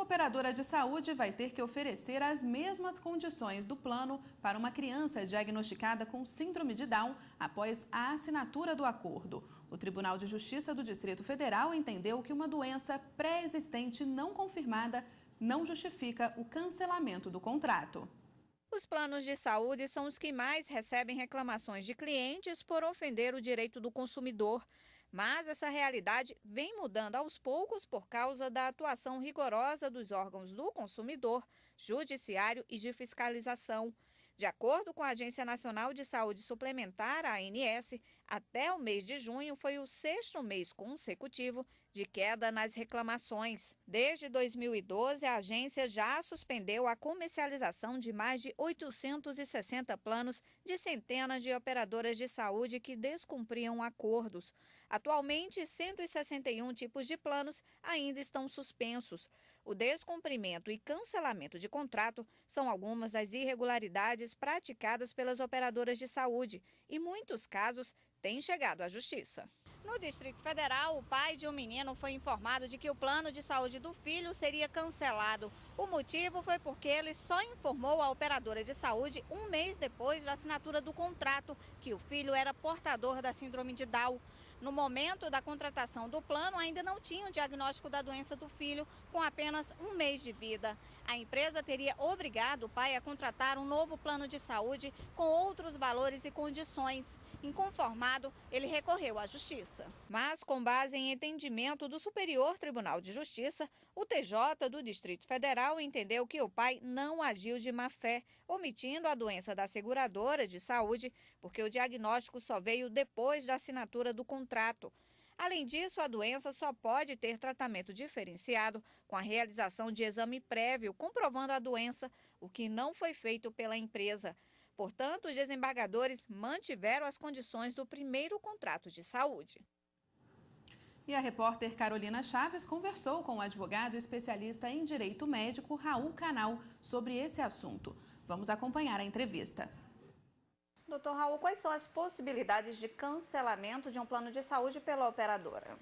Uma operadora de saúde vai ter que oferecer as mesmas condições do plano para uma criança diagnosticada com síndrome de Down após a assinatura do acordo. O Tribunal de Justiça do Distrito Federal entendeu que uma doença pré-existente não confirmada não justifica o cancelamento do contrato. Os planos de saúde são os que mais recebem reclamações de clientes por ofender o direito do consumidor. Mas essa realidade vem mudando aos poucos por causa da atuação rigorosa dos órgãos do consumidor, judiciário e de fiscalização. De acordo com a Agência Nacional de Saúde Suplementar, a ANS, até o mês de junho foi o 6º mês consecutivo de queda nas reclamações. Desde 2012, a agência já suspendeu a comercialização de mais de 860 planos de centenas de operadoras de saúde que descumpriam acordos. Atualmente, 161 tipos de planos ainda estão suspensos. O descumprimento e cancelamento de contrato são algumas das irregularidades praticadas pelas operadoras de saúde e, em muitos casos, têm chegado à justiça. No Distrito Federal, o pai de um menino foi informado de que o plano de saúde do filho seria cancelado. O motivo foi porque ele só informou a operadora de saúde um mês depois da assinatura do contrato que o filho era portador da síndrome de Down. No momento da contratação do plano, ainda não tinha o diagnóstico da doença do filho, com apenas um mês de vida. A empresa teria obrigado o pai a contratar um novo plano de saúde com outros valores e condições. Inconformado, ele recorreu à justiça. Mas, com base em entendimento do Superior Tribunal de Justiça, o TJ do Distrito Federal entendeu que o pai não agiu de má fé, omitindo a doença da seguradora de saúde, porque o diagnóstico só veio depois da assinatura do contrato. Além disso, a doença só pode ter tratamento diferenciado com a realização de exame prévio comprovando a doença, o que não foi feito pela empresa. Portanto, os desembargadores mantiveram as condições do primeiro contrato de saúde. E a repórter Carolina Chaves conversou com o advogado especialista em direito médico Raul Canal sobre esse assunto. Vamos acompanhar a entrevista. Doutor Raul, quais são as possibilidades de cancelamento de um plano de saúde pela operadora?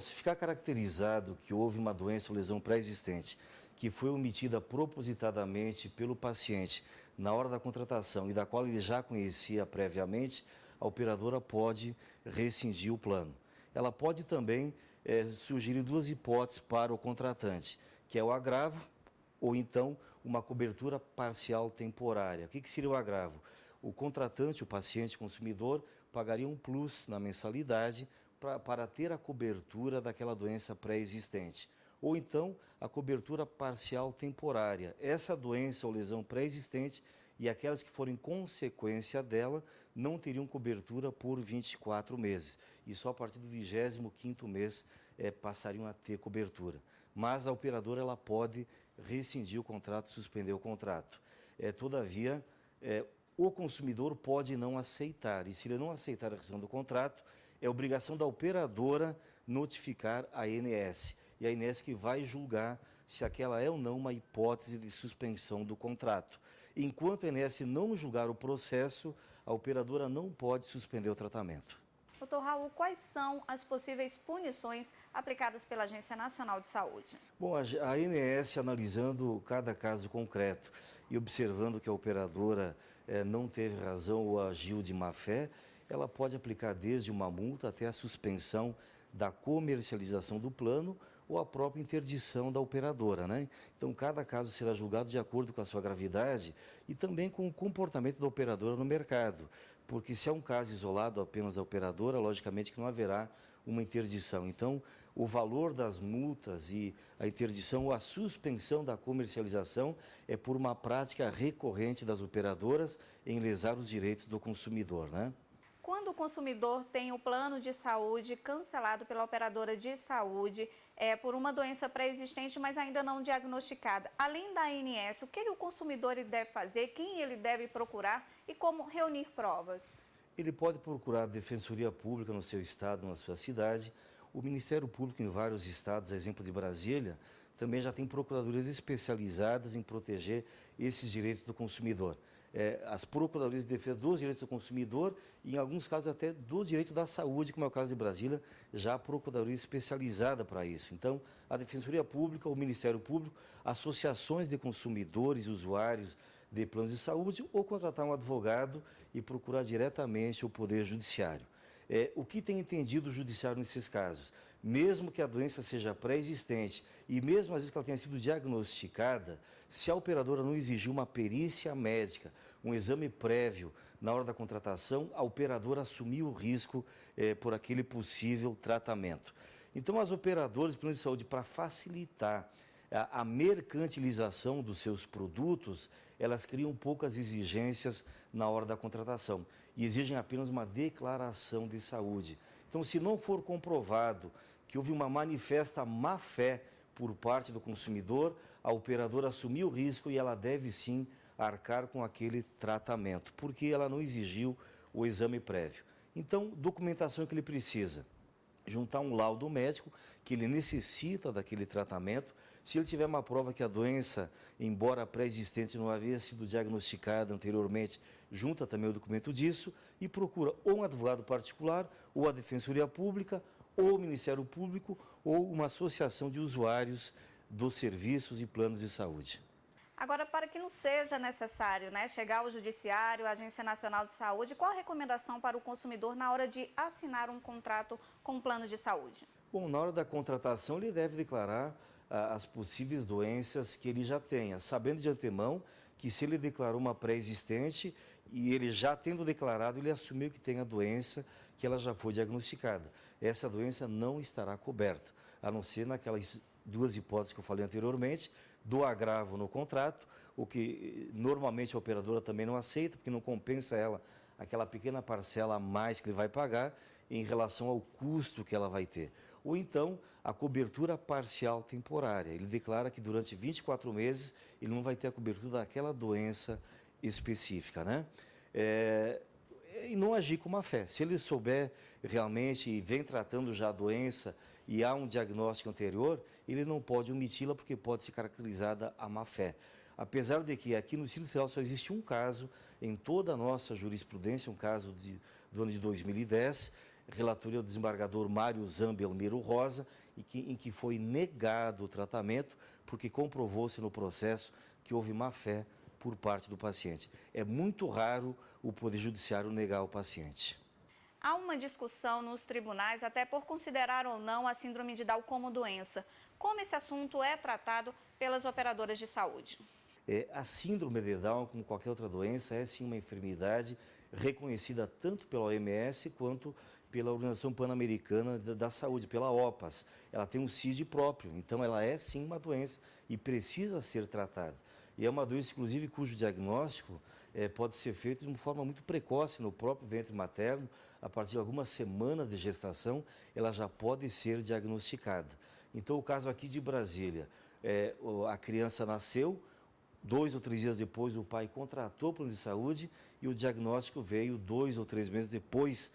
Se ficar caracterizado que houve uma doença ou lesão pré-existente que foi omitida propositadamente pelo paciente na hora da contratação e da qual ele já conhecia previamente, a operadora pode rescindir o plano. Ela pode também sugerir duas hipóteses para o contratante, que é o agravo ou então uma cobertura parcial temporária. O que seria o agravo? O contratante, o paciente consumidor, pagaria um plus na mensalidade para ter a cobertura daquela doença pré-existente. Ou então, a cobertura parcial temporária. Essa doença ou lesão pré-existente e aquelas que forem consequência dela não teriam cobertura por 24 meses. E só a partir do 25º mês passariam a ter cobertura. Mas a operadora ela pode rescindir o contrato, suspender o contrato. Todavia, o consumidor pode não aceitar, e se ele não aceitar a rescisão do contrato, é obrigação da operadora notificar a ANS. E a ANS que vai julgar se aquela é ou não uma hipótese de suspensão do contrato. Enquanto a ANS não julgar o processo, a operadora não pode suspender o tratamento. Doutor Raul, quais são as possíveis punições aplicadas pela Agência Nacional de Saúde? A ANS, analisando cada caso concreto e observando que a operadora não teve razão ou agiu de má fé, ela pode aplicar desde uma multa até a suspensão da comercialização do plano ou a própria interdição da operadora, né? Então, cada caso será julgado de acordo com a sua gravidade e também com o comportamento da operadora no mercado, porque se é um caso isolado apenas da operadora, logicamente que não haverá uma interdição. Então, o valor das multas e a interdição ou a suspensão da comercialização é por uma prática recorrente das operadoras em lesar os direitos do consumidor, né? Quando o consumidor tem o plano de saúde cancelado pela operadora de saúde por uma doença pré-existente, mas ainda não diagnosticada, além da ANS, o que o consumidor deve fazer, quem ele deve procurar e como reunir provas? Ele pode procurar a Defensoria Pública no seu estado, na sua cidade. O Ministério Público em vários estados, a exemplo de Brasília, também já tem procuradorias especializadas em proteger esses direitos do consumidor. as Procuradorias de Defesa dos Direitos do Consumidor e, em alguns casos, até do direito da saúde, como é o caso de Brasília, já a Procuradoria especializada para isso. Então, a Defensoria Pública, o Ministério Público, associações de consumidores e usuários de planos de saúde, ou contratar um advogado e procurar diretamente o Poder Judiciário. O que tem entendido o Judiciário nesses casos? Mesmo que a doença seja pré-existente e mesmo às vezes que ela tenha sido diagnosticada, se a operadora não exigir uma perícia médica, um exame prévio na hora da contratação, a operadora assumiu o risco por aquele possível tratamento. Então, as operadoras de plano de saúde, para facilitar a mercantilização dos seus produtos, elas criam poucas exigências na hora da contratação e exigem apenas uma declaração de saúde. Então, se não for comprovado que houve uma manifesta má-fé por parte do consumidor, a operadora assumiu o risco e ela deve sim arcar com aquele tratamento, porque ela não exigiu o exame prévio. Então, documentação que ele precisa: juntar um laudo médico que ele necessita daquele tratamento. Se ele tiver uma prova que a doença, embora pré-existente, não havia sido diagnosticada anteriormente, junta também o documento disso e procura ou um advogado particular, ou a Defensoria Pública, ou o Ministério Público, ou uma associação de usuários dos serviços e planos de saúde. Agora, para que não seja necessário, chegar ao Judiciário, à Agência Nacional de Saúde, qual a recomendação para o consumidor na hora de assinar um contrato com um plano de saúde? Bom, na hora da contratação, ele deve declarar as possíveis doenças que ele já tenha, sabendo de antemão que se ele declarou uma pré-existente e ele já tendo declarado, ele assumiu que tem a doença, que ela já foi diagnosticada. Essa doença não estará coberta, a não ser naquelas duas hipóteses que eu falei anteriormente, do agravo no contrato, o que normalmente a operadora também não aceita, porque não compensa ela aquela pequena parcela a mais que ele vai pagar em relação ao custo que ela vai ter. Ou então, a cobertura parcial temporária. Ele declara que durante 24 meses ele não vai ter a cobertura daquela doença específica, né? E não agir com má fé. Se ele souber realmente e vem tratando já a doença e há um diagnóstico anterior, ele não pode omiti-la porque pode ser caracterizada a má fé. Apesar de que aqui no Distrito Federal só existe um caso em toda a nossa jurisprudência, um caso do ano de 2010, relatoria do desembargador Mário Zambi Almeiro Rosa, em que foi negado o tratamento porque comprovou-se no processo que houve má fé por parte do paciente. É muito raro o Poder Judiciário negar ao paciente. Há uma discussão nos tribunais até por considerar ou não a síndrome de Down como doença. Como esse assunto é tratado pelas operadoras de saúde? A síndrome de Down, como qualquer outra doença, é sim uma enfermidade reconhecida tanto pela OMS quanto pela Organização Pan-Americana da Saúde, pela OPAS. Ela tem um CID próprio, então ela é sim uma doença e precisa ser tratada. E é uma doença, inclusive, cujo diagnóstico pode ser feito de uma forma muito precoce no próprio ventre materno. A partir de algumas semanas de gestação, ela já pode ser diagnosticada. Então, o caso aqui de Brasília, a criança nasceu, 2 ou 3 dias depois o pai contratou o plano de saúde e o diagnóstico veio 2 ou 3 meses depois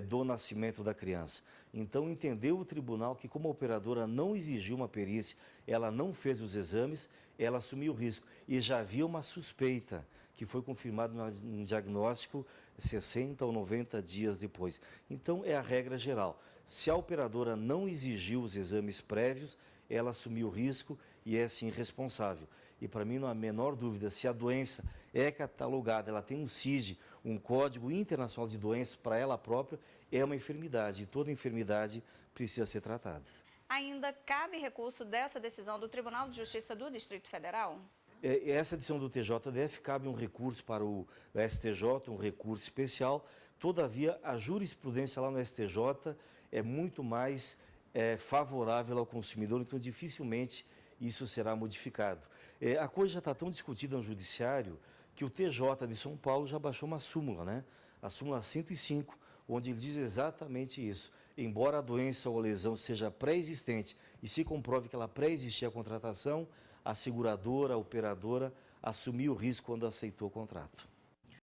do nascimento da criança. Então, entendeu o tribunal que, como a operadora não exigiu uma perícia, ela não fez os exames, ela assumiu o risco. E já havia uma suspeita, que foi confirmado no diagnóstico 60 ou 90 dias depois. Então, é a regra geral. Se a operadora não exigiu os exames prévios, ela assumiu o risco e é, sim, responsável. E, para mim, não há a menor dúvida, se a doença é catalogada, ela tem um CID, um Código Internacional de Doenças para ela própria, é uma enfermidade e toda enfermidade precisa ser tratada. Ainda cabe recurso dessa decisão do Tribunal de Justiça do Distrito Federal? Essa decisão do TJDF cabe um recurso para o STJ, um recurso especial. Todavia, a jurisprudência lá no STJ é muito mais favorável ao consumidor, então dificilmente isso será modificado. A coisa já está tão discutida no Judiciário que o TJ de São Paulo já baixou uma súmula, né? A súmula 105, onde ele diz exatamente isso. Embora a doença ou a lesão seja pré-existente e se comprove que ela pré-existia a contratação, a seguradora, a operadora, assumiu o risco quando aceitou o contrato.